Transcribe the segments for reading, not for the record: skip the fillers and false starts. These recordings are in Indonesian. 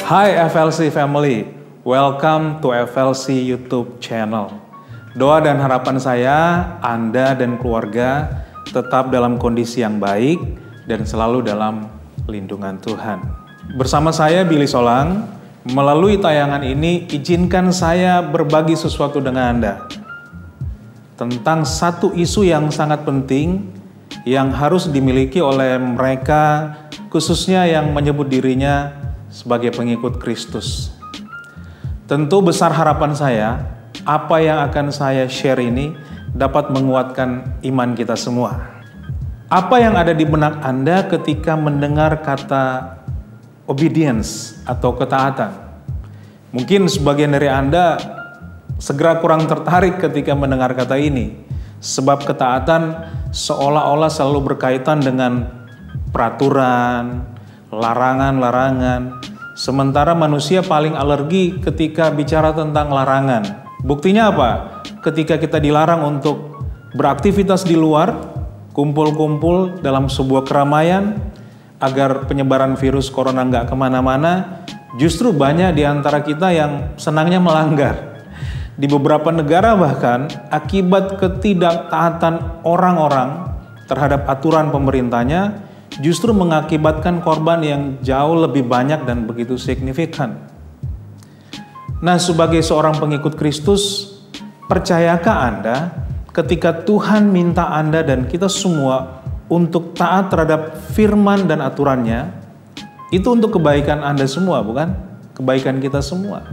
Hai FLC Family, welcome to FLC YouTube channel. Doa dan harapan saya, Anda dan keluarga tetap dalam kondisi yang baik dan selalu dalam lindungan Tuhan. Bersama saya Billy Solang, melalui tayangan ini izinkan saya berbagi sesuatu dengan Anda tentang satu isu yang sangat penting yang harus dimiliki oleh mereka, khususnya yang menyebut dirinya sebagai pengikut Kristus. Tentu besar harapan saya, apa yang akan saya share ini dapat menguatkan iman kita semua. Apa yang ada di benak Anda ketika mendengar kata obedience atau ketaatan? Mungkin sebagian dari Anda segera kurang tertarik ketika mendengar kata ini, sebab ketaatan seolah-olah selalu berkaitan dengan peraturan, larangan-larangan, sementara manusia paling alergi ketika bicara tentang larangan. Buktinya apa? Ketika kita dilarang untuk beraktivitas di luar, kumpul-kumpul dalam sebuah keramaian, agar penyebaran virus corona nggak kemana-mana, justru banyak di antara kita yang senangnya melanggar. Di beberapa negara bahkan, akibat ketidaktaatan orang-orang terhadap aturan pemerintahnya, justru mengakibatkan korban yang jauh lebih banyak dan begitu signifikan. Nah, sebagai seorang pengikut Kristus, percayakah Anda ketika Tuhan minta Anda dan kita semua untuk taat terhadap firman dan aturannya, itu untuk kebaikan Anda semua, bukan? Kebaikan kita semua.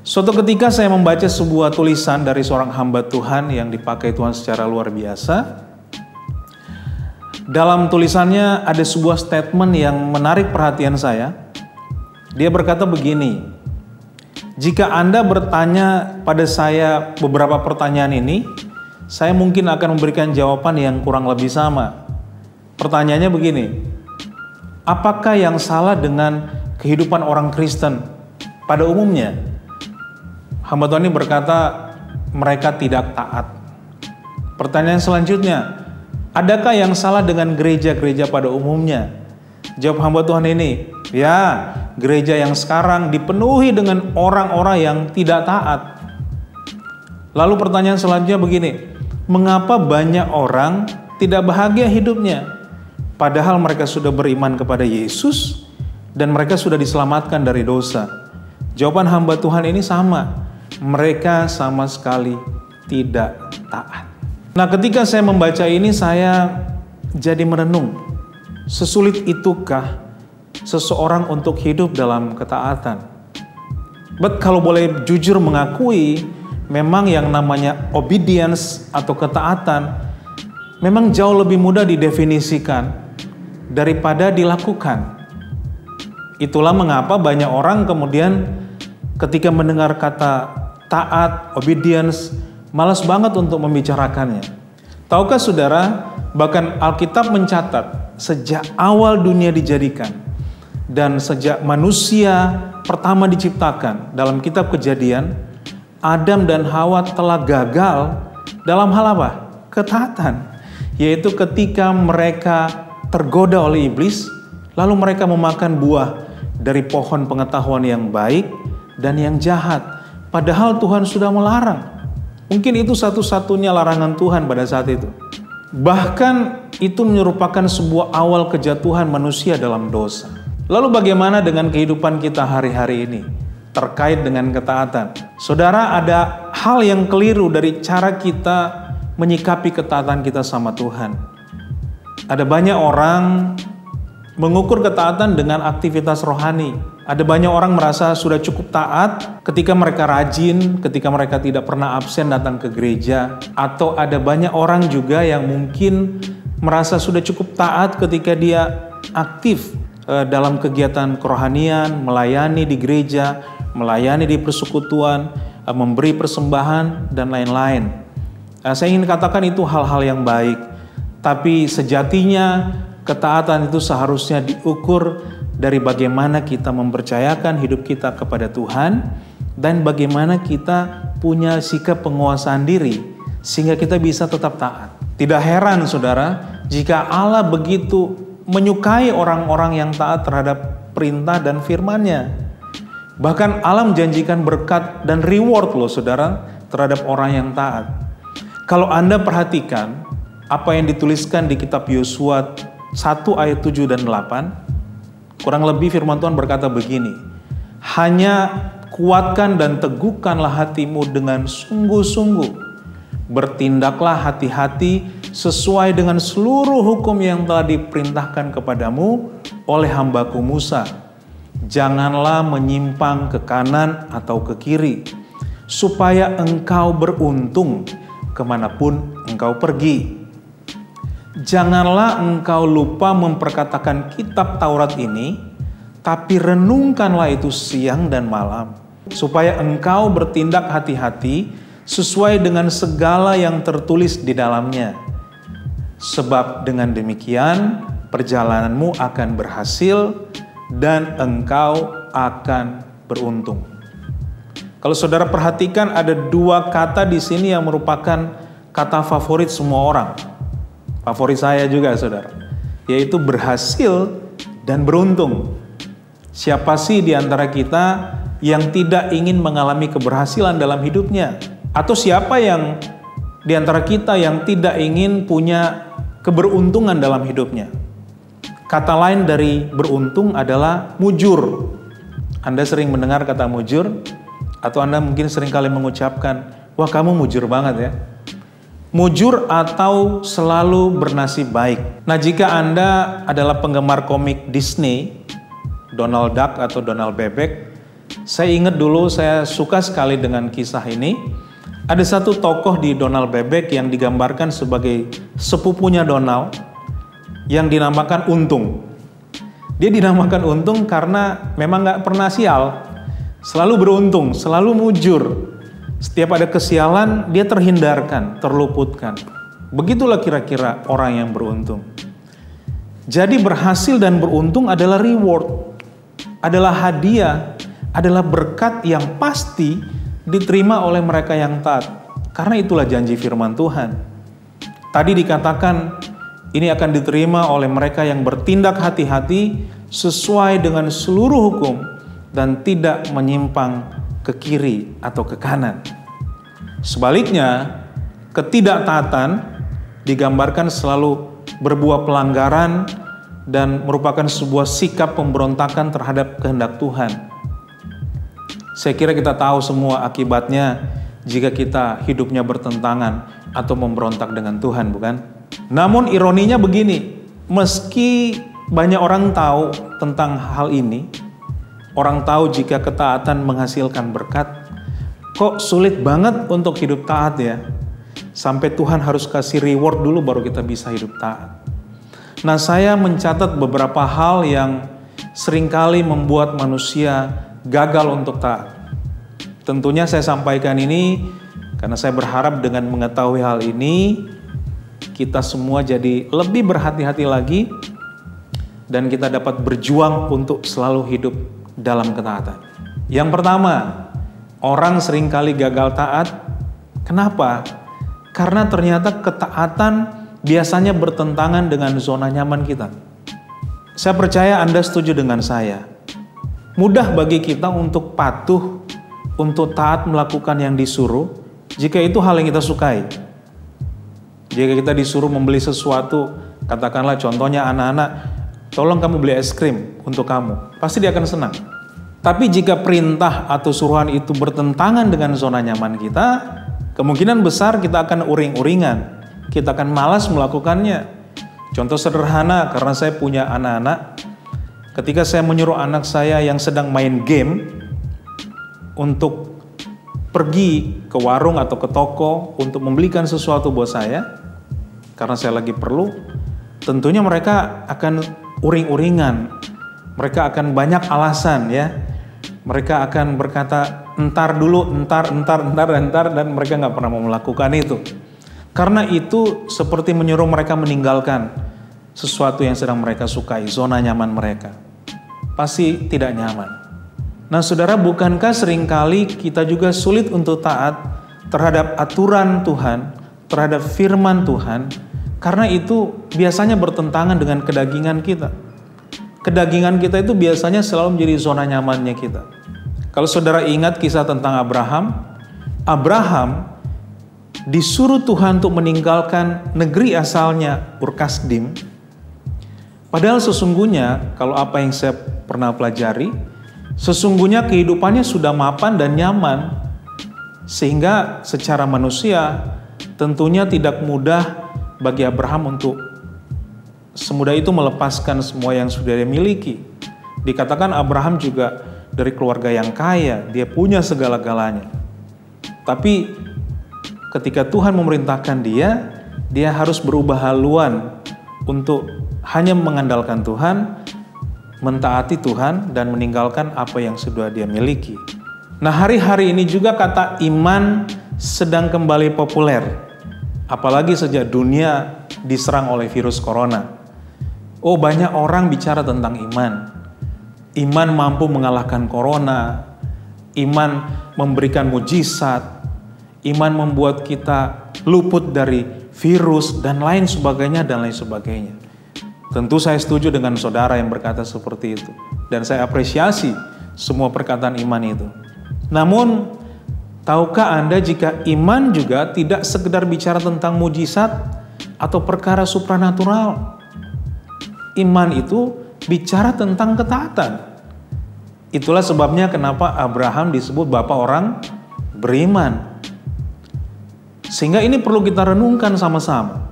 Suatu ketika saya membaca sebuah tulisan dari seorang hamba Tuhan yang dipakai Tuhan secara luar biasa. Dalam tulisannya ada sebuah statement yang menarik perhatian saya. Dia berkata begini, jika Anda bertanya pada saya beberapa pertanyaan ini, saya mungkin akan memberikan jawaban yang kurang lebih sama. Pertanyaannya begini, apakah yang salah dengan kehidupan orang Kristen pada umumnya? Hamba Tuhan ini berkata, mereka tidak taat. Pertanyaan selanjutnya, adakah yang salah dengan gereja-gereja pada umumnya? Jawab hamba Tuhan ini, ya, gereja yang sekarang dipenuhi dengan orang-orang yang tidak taat. Lalu pertanyaan selanjutnya begini, mengapa banyak orang tidak bahagia hidupnya? Padahal mereka sudah beriman kepada Yesus dan mereka sudah diselamatkan dari dosa. Jawaban hamba Tuhan ini sama, mereka sama sekali tidak taat. Nah, ketika saya membaca ini, saya jadi merenung, sesulit itukah seseorang untuk hidup dalam ketaatan? But kalau boleh jujur mengakui, memang yang namanya obedience atau ketaatan memang jauh lebih mudah didefinisikan daripada dilakukan. Itulah mengapa banyak orang kemudian ketika mendengar kata taat, obedience, malas banget untuk membicarakannya. Tahukah saudara, bahkan Alkitab mencatat sejak awal dunia dijadikan dan sejak manusia pertama diciptakan, dalam kitab Kejadian, Adam dan Hawa telah gagal dalam hal apa? Ketaatan. Yaitu ketika mereka tergoda oleh iblis, lalu mereka memakan buah dari pohon pengetahuan yang baik dan yang jahat. Padahal Tuhan sudah melarang. Mungkin itu satu-satunya larangan Tuhan pada saat itu. Bahkan itu merupakan sebuah awal kejatuhan manusia dalam dosa. Lalu bagaimana dengan kehidupan kita hari-hari ini terkait dengan ketaatan? Saudara, ada hal yang keliru dari cara kita menyikapi ketaatan kita sama Tuhan. Ada banyak orang mengukur ketaatan dengan aktivitas rohani. Ada banyak orang merasa sudah cukup taat ketika mereka rajin, ketika mereka tidak pernah absen datang ke gereja. Atau ada banyak orang juga yang mungkin merasa sudah cukup taat ketika dia aktif dalam kegiatan kerohanian, melayani di gereja, melayani di persekutuan, memberi persembahan, dan lain-lain. Saya ingin katakan itu hal-hal yang baik. Tapi sejatinya ketaatan itu seharusnya diukur dari bagaimana kita mempercayakan hidup kita kepada Tuhan dan bagaimana kita punya sikap penguasaan diri sehingga kita bisa tetap taat. Tidak heran saudara jika Allah begitu menyukai orang-orang yang taat terhadap perintah dan firman-Nya. Bahkan Allah menjanjikan berkat dan reward loh saudara terhadap orang yang taat. Kalau Anda perhatikan apa yang dituliskan di kitab Yosua 1 ayat 7 dan 8, kurang lebih firman Tuhan berkata begini, hanya kuatkan dan teguhkanlah hatimu dengan sungguh-sungguh, bertindaklah hati-hati sesuai dengan seluruh hukum yang telah diperintahkan kepadamu oleh hambaku Musa. Janganlah menyimpang ke kanan atau ke kiri, supaya engkau beruntung kemanapun engkau pergi. Janganlah engkau lupa memperkatakan kitab Taurat ini, tapi renungkanlah itu siang dan malam, supaya engkau bertindak hati-hati sesuai dengan segala yang tertulis di dalamnya. Sebab dengan demikian perjalananmu akan berhasil dan engkau akan beruntung. Kalau saudara perhatikan ada dua kata di sini yang merupakan kata favorit semua orang. Favorit saya juga saudara, yaitu berhasil dan beruntung. Siapa sih di antara kita yang tidak ingin mengalami keberhasilan dalam hidupnya? Atau siapa yang di antara kita yang tidak ingin punya keberuntungan dalam hidupnya? Kata lain dari beruntung adalah mujur. Anda sering mendengar kata mujur? Atau Anda mungkin sering kali mengucapkan, wah kamu mujur banget ya. Mujur atau selalu bernasib baik. Nah jika Anda adalah penggemar komik Disney, Donald Duck atau Donald Bebek, saya ingat dulu saya suka sekali dengan kisah ini. Ada satu tokoh di Donald Bebek yang digambarkan sebagai sepupunya Donald yang dinamakan Untung. Dia dinamakan Untung karena memang gak pernah sial, selalu beruntung, selalu mujur. Setiap ada kesialan dia terhindarkan, terluputkan. Begitulah kira-kira orang yang beruntung. Jadi berhasil dan beruntung adalah reward, adalah hadiah, adalah berkat yang pasti diterima oleh mereka yang taat. Karena itulah janji firman Tuhan. Tadi dikatakan ini akan diterima oleh mereka yang bertindak hati-hati sesuai dengan seluruh hukum dan tidak menyimpang ke kiri atau ke kanan. Sebaliknya, ketidaktaatan digambarkan selalu berbuah pelanggaran dan merupakan sebuah sikap pemberontakan terhadap kehendak Tuhan. Saya kira kita tahu semua akibatnya jika kita hidupnya bertentangan atau memberontak dengan Tuhan, bukan? Namun ironinya begini, meski banyak orang tahu tentang hal ini, orang tahu jika ketaatan menghasilkan berkat, kok sulit banget untuk hidup taat ya. Sampai Tuhan harus kasih reward dulu baru kita bisa hidup taat. Nah, saya mencatat beberapa hal yang seringkali membuat manusia gagal untuk taat. Tentunya saya sampaikan ini karena saya berharap dengan mengetahui hal ini, kita semua jadi lebih berhati-hati lagi dan kita dapat berjuang untuk selalu hidup dalam ketaatan. Yang pertama, orang seringkali gagal taat. Kenapa? Karena ternyata ketaatan biasanya bertentangan dengan zona nyaman kita. Saya percaya Anda setuju dengan saya. Mudah bagi kita untuk patuh, untuk taat melakukan yang disuruh, jika itu hal yang kita sukai. Jika kita disuruh membeli sesuatu, katakanlah contohnya anak-anak, tolong kamu beli es krim untuk kamu, pasti dia akan senang. Tapi jika perintah atau suruhan itu bertentangan dengan zona nyaman kita, kemungkinan besar kita akan uring-uringan, kita akan malas melakukannya. Contoh sederhana, karena saya punya anak-anak, ketika saya menyuruh anak saya yang sedang main game untuk pergi ke warung atau ke toko untuk membelikan sesuatu buat saya, karena saya lagi perlu, tentunya mereka akan uring-uringan, mereka akan banyak alasan ya. Mereka akan berkata, entar dulu, entar, dan mereka nggak pernah mau melakukan itu. Karena itu seperti menyuruh mereka meninggalkan sesuatu yang sedang mereka sukai, zona nyaman mereka. Pasti tidak nyaman. Nah saudara, bukankah seringkali kita juga sulit untuk taat terhadap aturan Tuhan, terhadap firman Tuhan, karena itu biasanya bertentangan dengan kedagingan kita. kedagingan kita itu biasanya selalu menjadi zona nyamannya kita. Kalau saudara ingat kisah tentang Abraham disuruh Tuhan untuk meninggalkan negeri asalnya Ur Kasdim. Padahal sesungguhnya, kalau apa yang saya pernah pelajari, sesungguhnya kehidupannya sudah mapan dan nyaman, sehingga secara manusia tentunya tidak mudah bagi Abraham untuk semudah itu melepaskan semua yang sudah dia miliki. Dikatakan Abraham juga dari keluarga yang kaya, dia punya segala-galanya. Tapi ketika Tuhan memerintahkan dia harus berubah haluan untuk hanya mengandalkan Tuhan, mentaati Tuhan, dan meninggalkan apa yang sudah dia miliki. Nah, hari-hari ini juga kata iman sedang kembali populer, apalagi sejak dunia diserang oleh virus corona. Oh, banyak orang bicara tentang iman. Iman mampu mengalahkan corona, iman memberikan mujizat, iman membuat kita luput dari virus, dan lain sebagainya, dan lain sebagainya. Tentu saya setuju dengan saudara yang berkata seperti itu. Dan saya apresiasi semua perkataan iman itu. Namun, tahukah Anda jika iman juga tidak sekedar bicara tentang mujizat atau perkara supranatural? Iman itu bicara tentang ketaatan. Itulah sebabnya kenapa Abraham disebut bapak orang beriman. Sehingga ini perlu kita renungkan sama-sama.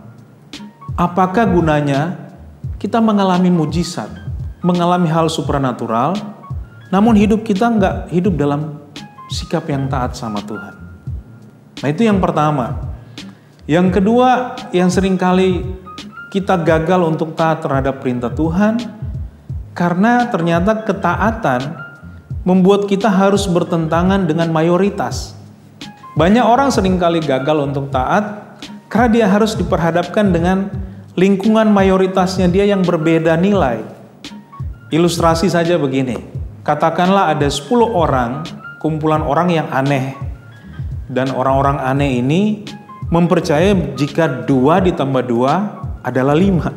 Apakah gunanya kita mengalami mujizat, mengalami hal supranatural, namun hidup kita nggak hidup dalam sikap yang taat sama Tuhan? Nah, itu yang pertama. Yang kedua, yang seringkali kita gagal untuk taat terhadap perintah Tuhan, karena ternyata ketaatan membuat kita harus bertentangan dengan mayoritas. Banyak orang seringkali gagal untuk taat karena dia harus diperhadapkan dengan lingkungan mayoritasnya dia yang berbeda nilai. Ilustrasi saja begini, katakanlah ada 10 orang, kumpulan orang yang aneh, dan orang-orang aneh ini mempercayai jika 2 ditambah 2 adalah 5.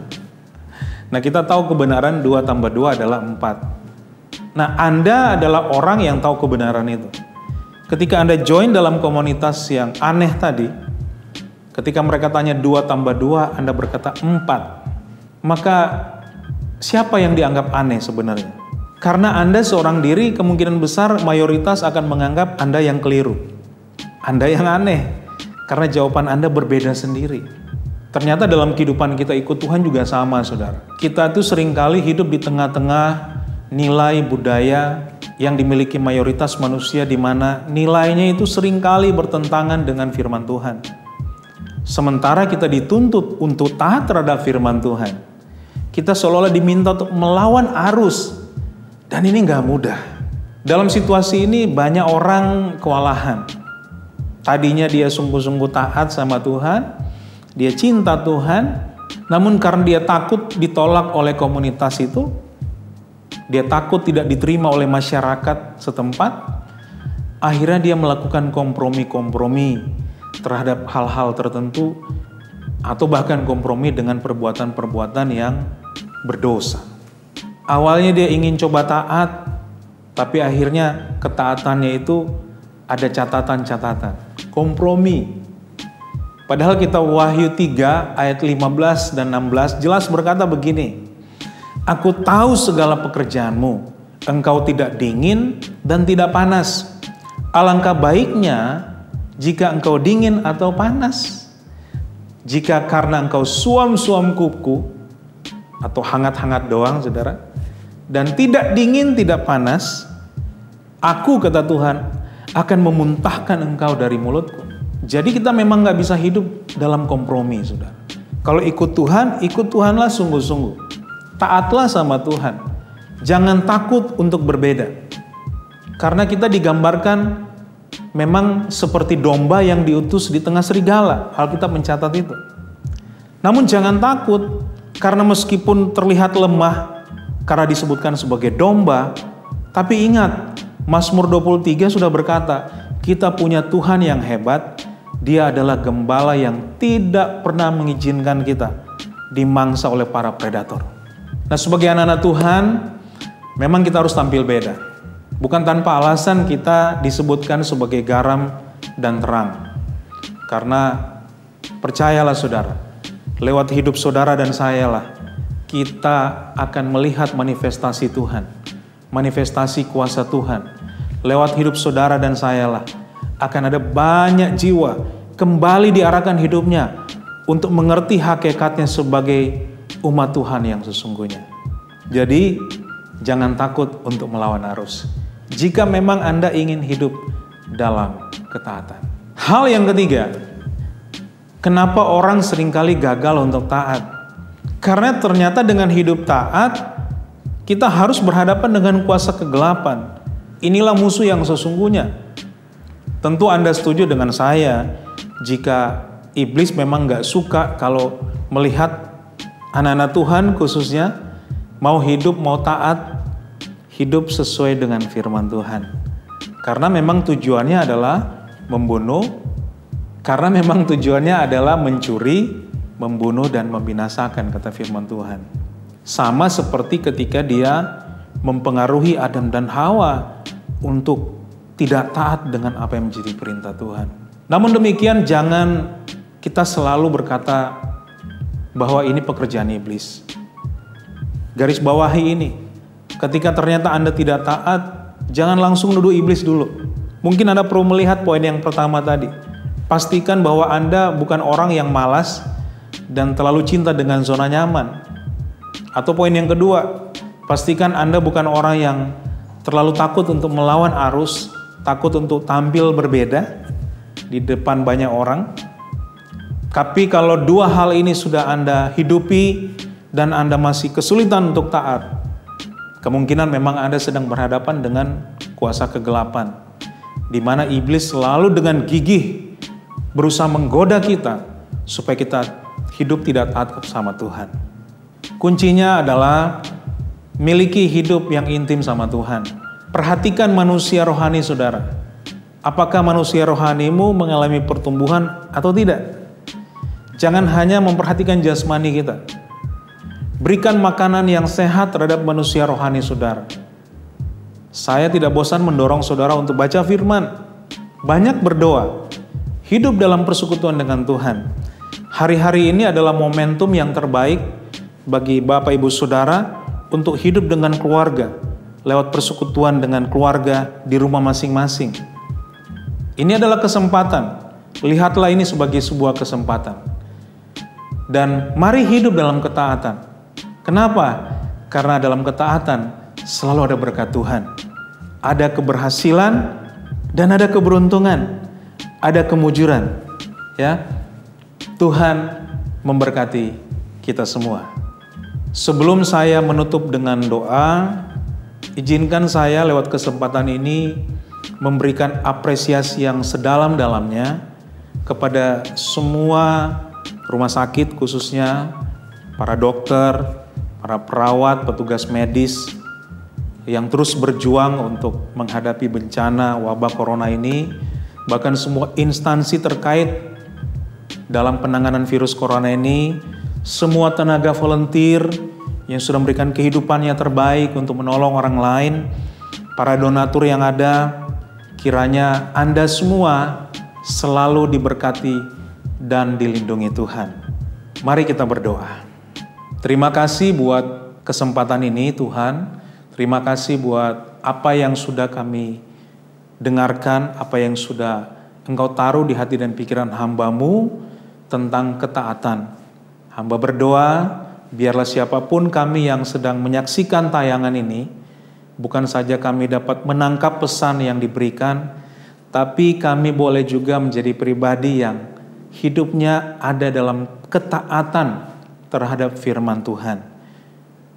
Nah, kita tahu kebenaran 2 tambah 2 adalah 4. Nah, Anda adalah orang yang tahu kebenaran itu. Ketika Anda join dalam komunitas yang aneh tadi, ketika mereka tanya 2 tambah 2, Anda berkata 4. Maka siapa yang dianggap aneh sebenarnya? Karena Anda seorang diri, kemungkinan besar mayoritas akan menganggap Anda yang keliru. Anda yang aneh, karena jawaban Anda berbeda sendiri. Ternyata dalam kehidupan kita ikut Tuhan juga sama, saudara. Kita tuh seringkali hidup di tengah-tengah nilai budaya yang dimiliki mayoritas manusia, di mana nilainya itu seringkali bertentangan dengan firman Tuhan. Sementara kita dituntut untuk taat terhadap firman Tuhan. Kita seolah-olah diminta untuk melawan arus. Dan ini gak mudah. Dalam situasi ini banyak orang kewalahan. Tadinya dia sungguh-sungguh taat sama Tuhan, dia cinta Tuhan, namun karena dia takut ditolak oleh komunitas itu, dia takut tidak diterima oleh masyarakat setempat, akhirnya dia melakukan kompromi-kompromi terhadap hal-hal tertentu, atau bahkan kompromi dengan perbuatan-perbuatan yang berdosa. Awalnya dia ingin coba taat, tapi akhirnya ketaatannya itu ada catatan-catatan, kompromi. Padahal kita Wahyu 3 ayat 15 dan 16 jelas berkata begini, "Aku tahu segala pekerjaanmu, engkau tidak dingin dan tidak panas. Alangkah baiknya jika engkau dingin atau panas. Jika karena engkau suam-suam kuku," atau hangat-hangat doang, saudara, "dan tidak dingin, tidak panas, aku," kata Tuhan, "akan memuntahkan engkau dari mulutku." Jadi kita memang gak bisa hidup dalam kompromi, saudara. Kalau ikut Tuhanlah sungguh-sungguh. Taatlah sama Tuhan. Jangan takut untuk berbeda. Karena kita digambarkan memang seperti domba yang diutus di tengah serigala. Alkitab mencatat itu. Namun jangan takut, karena meskipun terlihat lemah karena disebutkan sebagai domba, tapi ingat, Mazmur 23 sudah berkata, kita punya Tuhan yang hebat. Dia adalah gembala yang tidak pernah mengizinkan kita dimangsa oleh para predator. Nah, sebagai anak-anak Tuhan, memang kita harus tampil beda. Bukan tanpa alasan kita disebutkan sebagai garam dan terang. Karena percayalah saudara, lewat hidup saudara dan saya lah, kita akan melihat manifestasi Tuhan, manifestasi kuasa Tuhan. Lewat hidup saudara dan saya lah, akan ada banyak jiwa kembali diarahkan hidupnya untuk mengerti hakikatnya sebagai umat Tuhan yang sesungguhnya. Jadi, jangan takut untuk melawan arus. Jika memang Anda ingin hidup dalam ketaatan. Hal yang ketiga, kenapa orang seringkali gagal untuk taat? Karena ternyata dengan hidup taat, kita harus berhadapan dengan kuasa kegelapan. Inilah musuh yang sesungguhnya. Tentu Anda setuju dengan saya, jika iblis memang gak suka kalau melihat anak-anak Tuhan khususnya mau hidup, mau taat, hidup sesuai dengan firman Tuhan. Karena memang tujuannya adalah membunuh, karena memang tujuannya adalah mencuri, membunuh, dan membinasakan, kata firman Tuhan. Sama seperti ketika dia mempengaruhi Adam dan Hawa untuk tidak taat dengan apa yang menjadi perintah Tuhan. Namun demikian, jangan kita selalu berkata bahwa ini pekerjaan iblis. Garis bawahi ini, ketika ternyata Anda tidak taat, jangan langsung nuduh iblis dulu. Mungkin Anda perlu melihat poin yang pertama tadi. Pastikan bahwa Anda bukan orang yang malas dan terlalu cinta dengan zona nyaman. Atau poin yang kedua, pastikan Anda bukan orang yang terlalu takut untuk melawan arus, takut untuk tampil berbeda di depan banyak orang. Tapi kalau dua hal ini sudah Anda hidupi dan Anda masih kesulitan untuk taat, kemungkinan memang Anda sedang berhadapan dengan kuasa kegelapan, di mana iblis selalu dengan gigih berusaha menggoda kita supaya kita hidup tidak taat sama Tuhan. Kuncinya adalah miliki hidup yang intim sama Tuhan. Perhatikan manusia rohani saudara. Apakah manusia rohanimu mengalami pertumbuhan atau tidak? Jangan hanya memperhatikan jasmani kita. Berikan makanan yang sehat terhadap manusia rohani saudara. Saya tidak bosan mendorong saudara untuk baca firman. Banyak berdoa. Hidup dalam persekutuan dengan Tuhan. Hari-hari ini adalah momentum yang terbaik bagi Bapak Ibu Saudara untuk hidup dengan keluarga. Lewat persekutuan dengan keluarga di rumah masing-masing. Ini adalah kesempatan. Lihatlah ini sebagai sebuah kesempatan. Dan mari hidup dalam ketaatan. Kenapa? Karena dalam ketaatan selalu ada berkat Tuhan. Ada keberhasilan dan ada keberuntungan. Ada kemujuran. Ya, Tuhan memberkati kita semua. Sebelum saya menutup dengan doa, izinkan saya lewat kesempatan ini memberikan apresiasi yang sedalam-dalamnya kepada semua rumah sakit, khususnya para dokter, para perawat, petugas medis yang terus berjuang untuk menghadapi bencana wabah corona ini, bahkan semua instansi terkait dalam penanganan virus corona ini, semua tenaga volunteer yang sudah memberikan kehidupannya terbaik untuk menolong orang lain, para donatur yang ada, kiranya Anda semua selalu diberkati dan dilindungi Tuhan. Mari kita berdoa. Terima kasih buat kesempatan ini Tuhan. Terima kasih buat apa yang sudah kami dengarkan, apa yang sudah Engkau taruh di hati dan pikiran hamba-Mu tentang ketaatan. Hamba berdoa, biarlah siapapun kami yang sedang menyaksikan tayangan ini, bukan saja kami dapat menangkap pesan yang diberikan, tapi kami boleh juga menjadi pribadi yang hidupnya ada dalam ketaatan terhadap firman Tuhan.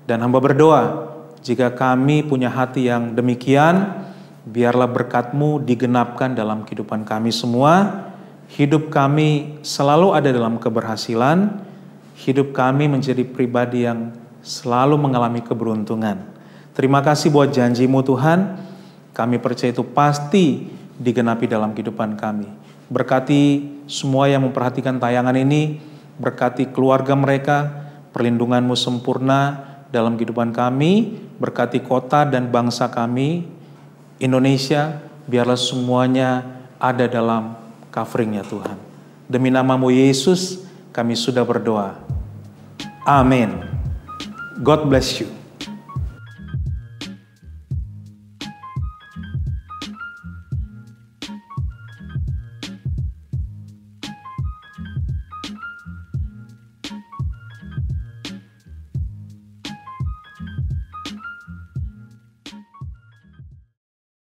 Dan hamba berdoa, jika kami punya hati yang demikian, biarlah berkat-Mu digenapkan dalam kehidupan kami semua. Hidup kami selalu ada dalam keberhasilan. Hidup kami menjadi pribadi yang selalu mengalami keberuntungan. Terima kasih buat janji-Mu Tuhan. Kami percaya itu pasti digenapi dalam kehidupan kami. Berkati semua yang memperhatikan tayangan ini. Berkati keluarga mereka. Perlindungan-Mu sempurna. dalam kehidupan kami, berkati kota dan bangsa kami, Indonesia, biarlah semuanya ada dalam covering-Nya Tuhan. Demi nama-Mu Yesus, kami sudah berdoa. Amin. God bless you.